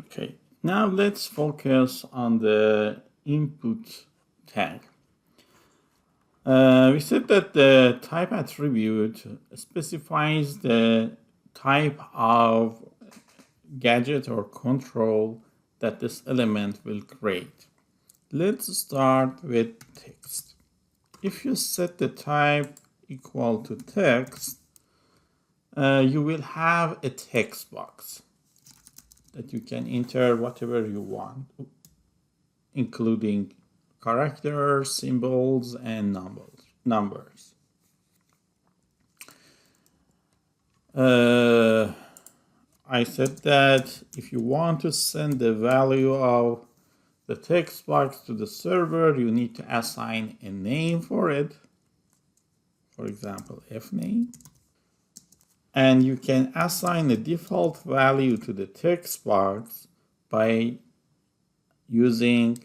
Okay, now let's focus on the input tag. We said that the type attribute specifies the type of gadget or control that this element will create. Let's start with text. If you set the type equal to text, you will have a text box that you can enter whatever you want, including characters, symbols, and numbers. I said that if you want to send the value of the text box to the server, you need to assign a name for it. For example, fname. And you can assign a default value to the text box by using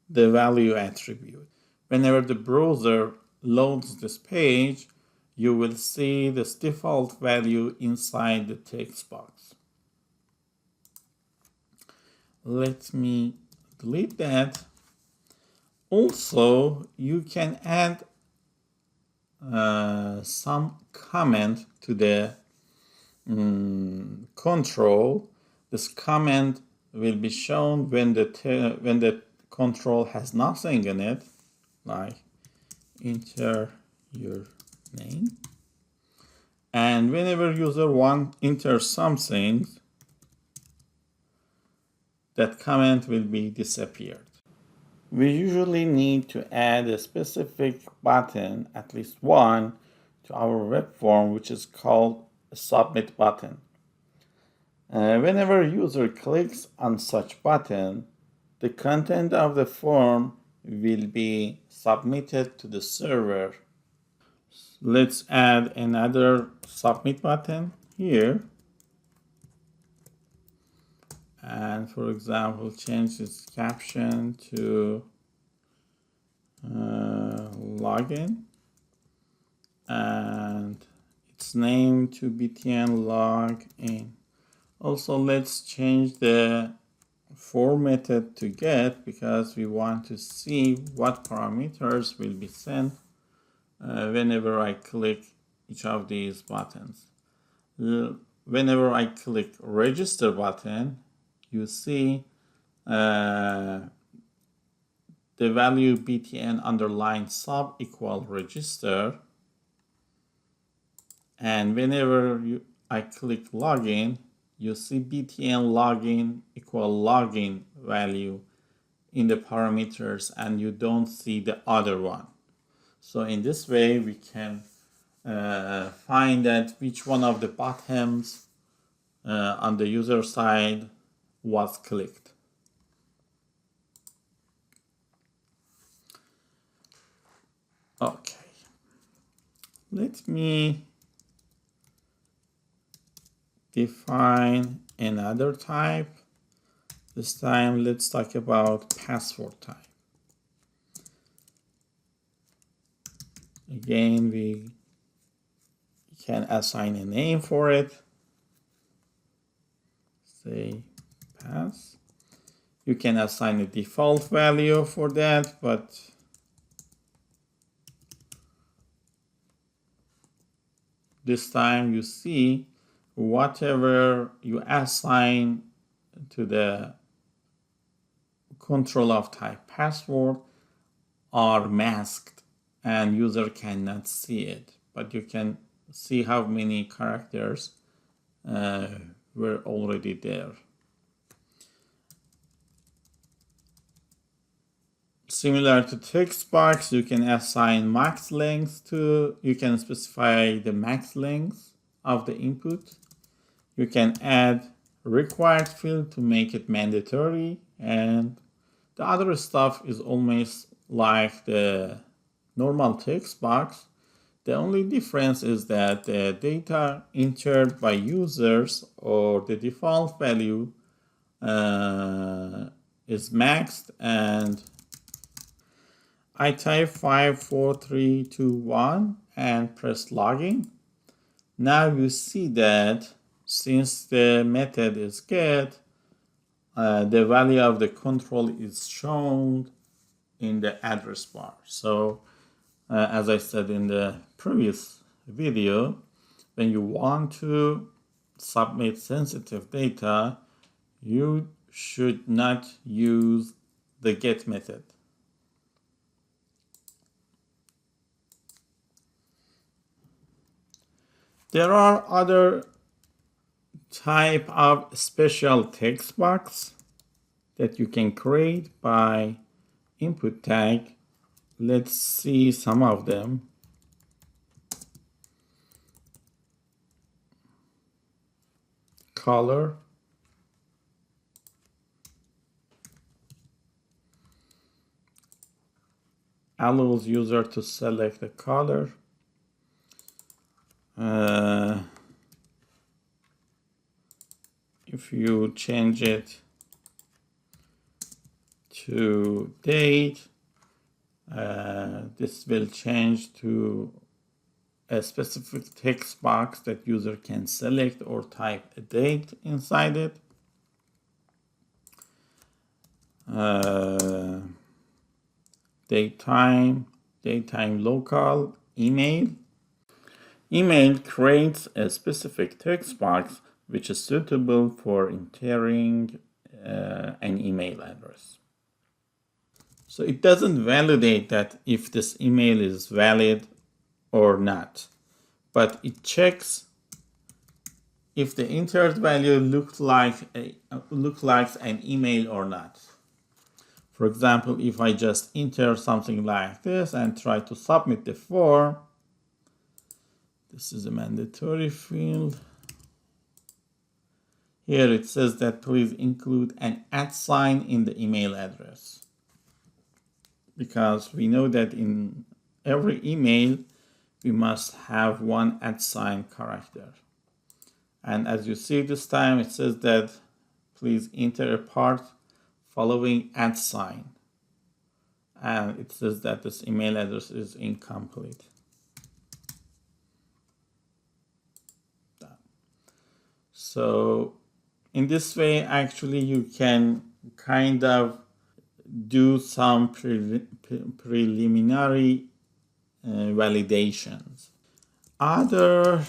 the value attribute. Whenever the browser loads this page, you will see this default value inside the text box. Let me delete that. Also, you can add some comment to the control. This comment will be shown when the control has nothing in it, like enter your name. And whenever user enters something, that comment will be disappeared. We usually need to add a specific button, at least one, to our web form, which is called a submit button. Whenever a user clicks on such button, the content of the form will be submitted to the server. Let's add another submit button here. And for example, change its caption to login and its name to btn login. Also, let's change the for method to get because we want to see what parameters will be sent whenever I click each of these buttons. Whenever I click register button, you see the value btn underline sub equal register, and whenever I click login, you see btn login equal login value in the parameters, and you don't see the other one. So in this way, we can find that which one of the buttons on the user side was clicked. Okay, let me define another type. This time, let's talk about password type. Again, we can assign a name for it. Say pass. You can assign a default value for that, but this time you see whatever you assign to the control of type password are masked and user cannot see it, but you can see how many characters were already there. Similar to text box, you can assign max length to, you can specify the max length of the input. You can add required field to make it mandatory, and the other stuff is almost like the normal text box. The only difference is that the data entered by users or the default value is maxed, and I type 5, 4, 3, 2, 1 and press login. Now you see that since the method is get, the value of the control is shown in the address bar. So as I said in the previous video, when you want to submit sensitive data, you should not use the get method. There are other type of special text box that you can create by input tag. Let's see some of them. Color. Allows user to select the color. If you change it to date, this will change to a specific text box that user can select or type a date inside it. Daytime local, email. Email creates a specific text box which is suitable for entering an email address. So it doesn't validate that if this email is valid or not, but it checks if the entered value looks like an email or not. For example, if I just enter something like this and try to submit the form, this is a mandatory field. Here it says that please include an @ in the email address, because we know that in every email we must have one @ character. And as you see this time, it says that please enter a part following @. And it says that this email address is incomplete. So in this way, actually, you can kind of do some preliminary validations. Other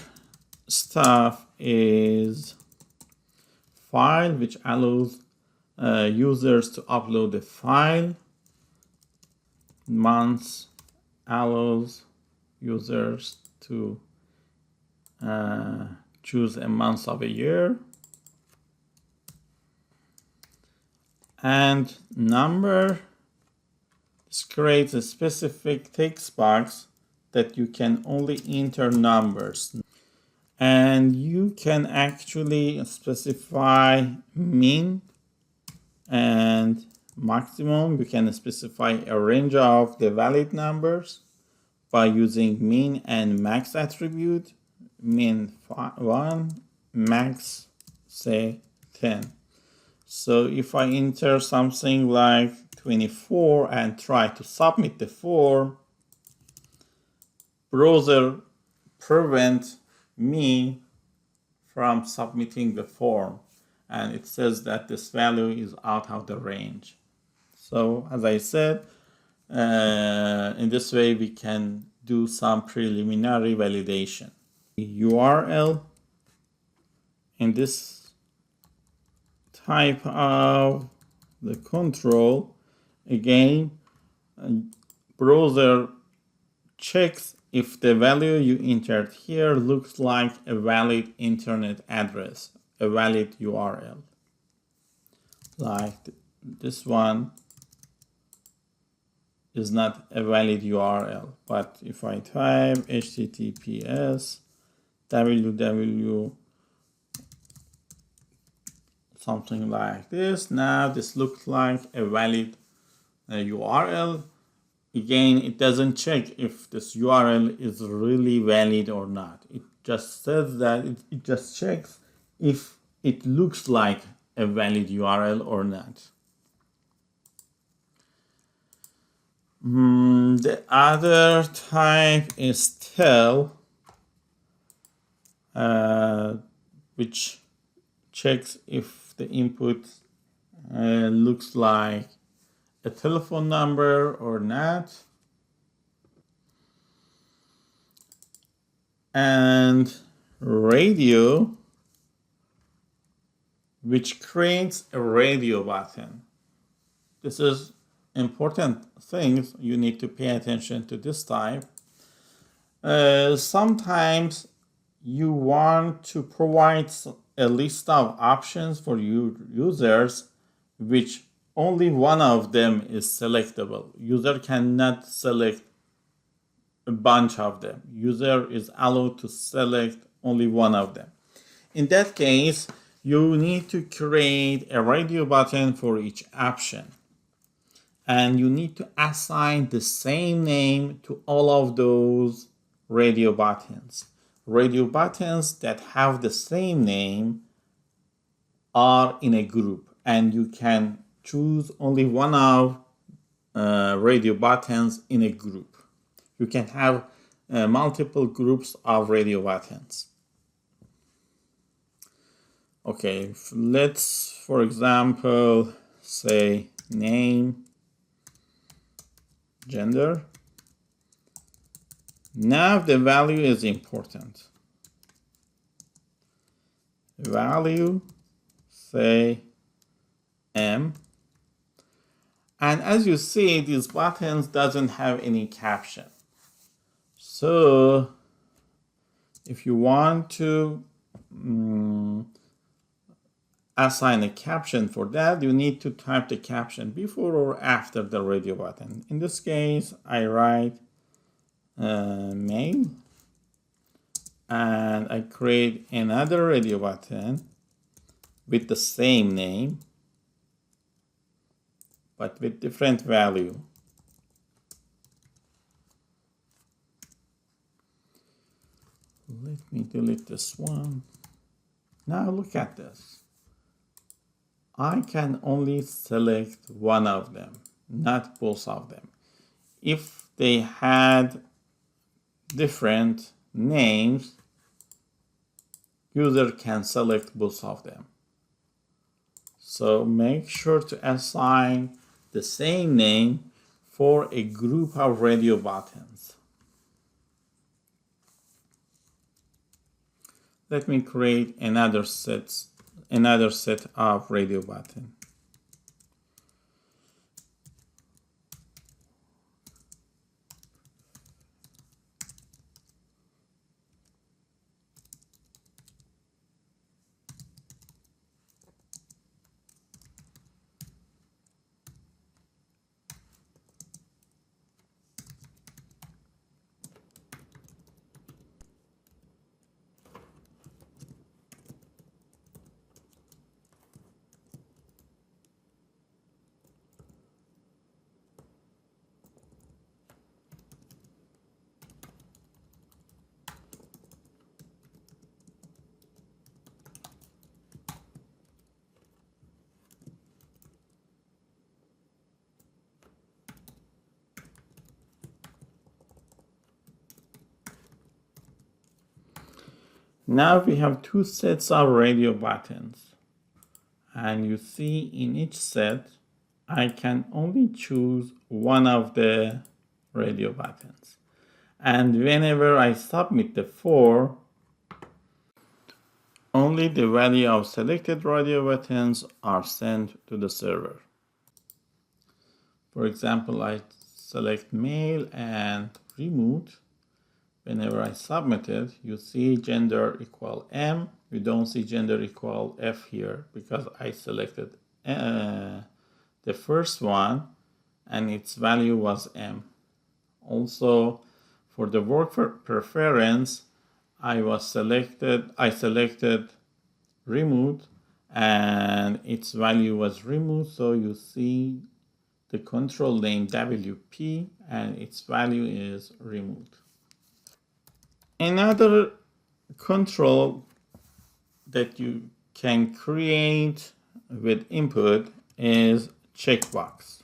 stuff is file, which allows users to upload a file. Months allows users to choose a month of a year. And number, this creates a specific text box that you can only enter numbers. And you can actually specify min and maximum. You can specify a range of the valid numbers by using min and max attribute. Min 1, max say 10. So if I enter something like 24 and try to submit the form, browser prevents me from submitting the form, and it says that this value is out of the range. So as I said, in this way we can do some preliminary validation. URL, in this type of the control, again, browser checks if the value you entered here looks like a valid internet address, a valid URL. Like this one is not a valid URL, but if I type https www something like this, now this looks like a valid URL. Again, it doesn't check if this URL is really valid or not. It just says that it just checks if it looks like a valid URL or not. The other type is tell, which checks if the input looks like a telephone number or not. And radio, which creates a radio button. This is important things. You need to pay attention to this type. Sometimes you want to provide a list of options for users, which only one of them is selectable. User cannot select a bunch of them. User is allowed to select only one of them. In that case, you need to create a radio button for each option. And you need to assign the same name to all of those radio buttons. Radio buttons that have the same name are in a group, and you can choose only one of radio buttons in a group. You can have multiple groups of radio buttons. Okay, let's, for example, say name, gender. Now the value is important. Value, say M. And as you see, these buttons doesn't have any caption. So if you want to assign a caption for that, you need to type the caption before or after the radio button. In this case, I write mail, and I create another radio button with the same name, but with different value. Let me delete this one. Now look at this. I can only select one of them, not both of them. If they had different names, user can select both of them. So make sure to assign the same name for a group of radio buttons. Let me create another set of radio buttons. Now we have two sets of radio buttons, and you see in each set I can only choose one of the radio buttons, and whenever I submit the 4, only the value of selected radio buttons are sent to the server. For example, I select mail and remote. Whenever I submit it, you see gender equal M. You don't see gender equal F here because I selected the first one and its value was M. Also, for the work preference, I selected remote and its value was remote, so you see the control name WP and its value is remote. Another control that you can create with input is checkbox.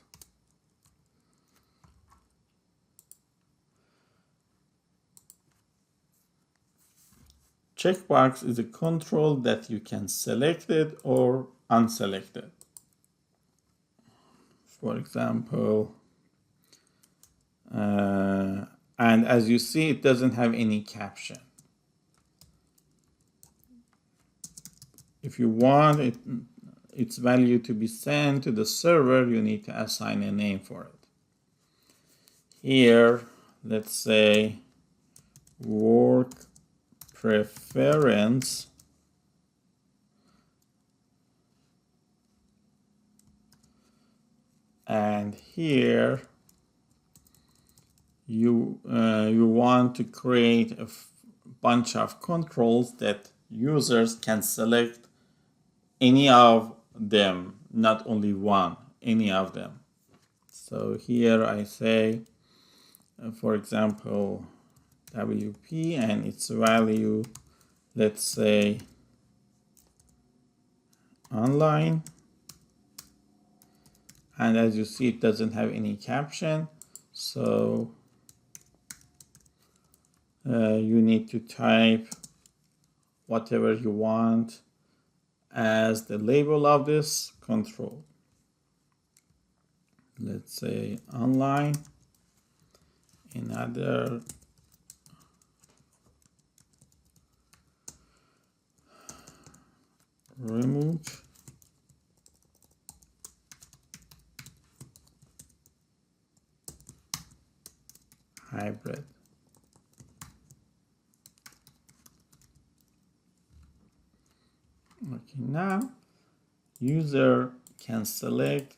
Checkbox is a control that you can select it or unselect it. for example. And as you see, it doesn't have any caption. If you want its value to be sent to the server, you need to assign a name for it. Here, let's say work preference and here you want to create a bunch of controls that users can select any of them, not only one, any of them. So here I say, for example, WP and its value, let's say online. And as you see, it doesn't have any caption. So you need to type whatever you want as the label of this control. Let's say online, another remote, hybrid. Okay, now user can select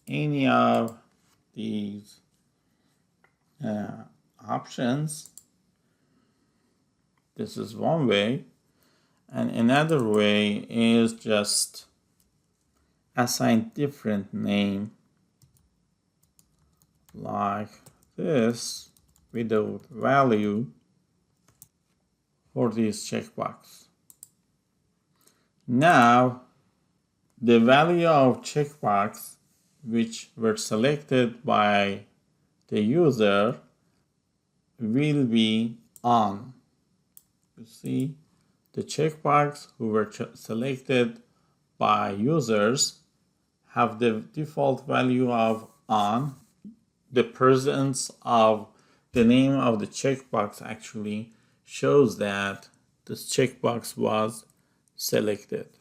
any of these options. This is one way, and another way is just assign different name like this without value for this checkbox. Now the value of checkbox which were selected by the user will be on. You see, the checkbox who were selected by users have the default value of on. The presence of the name of the checkbox actually shows that this checkbox was selected.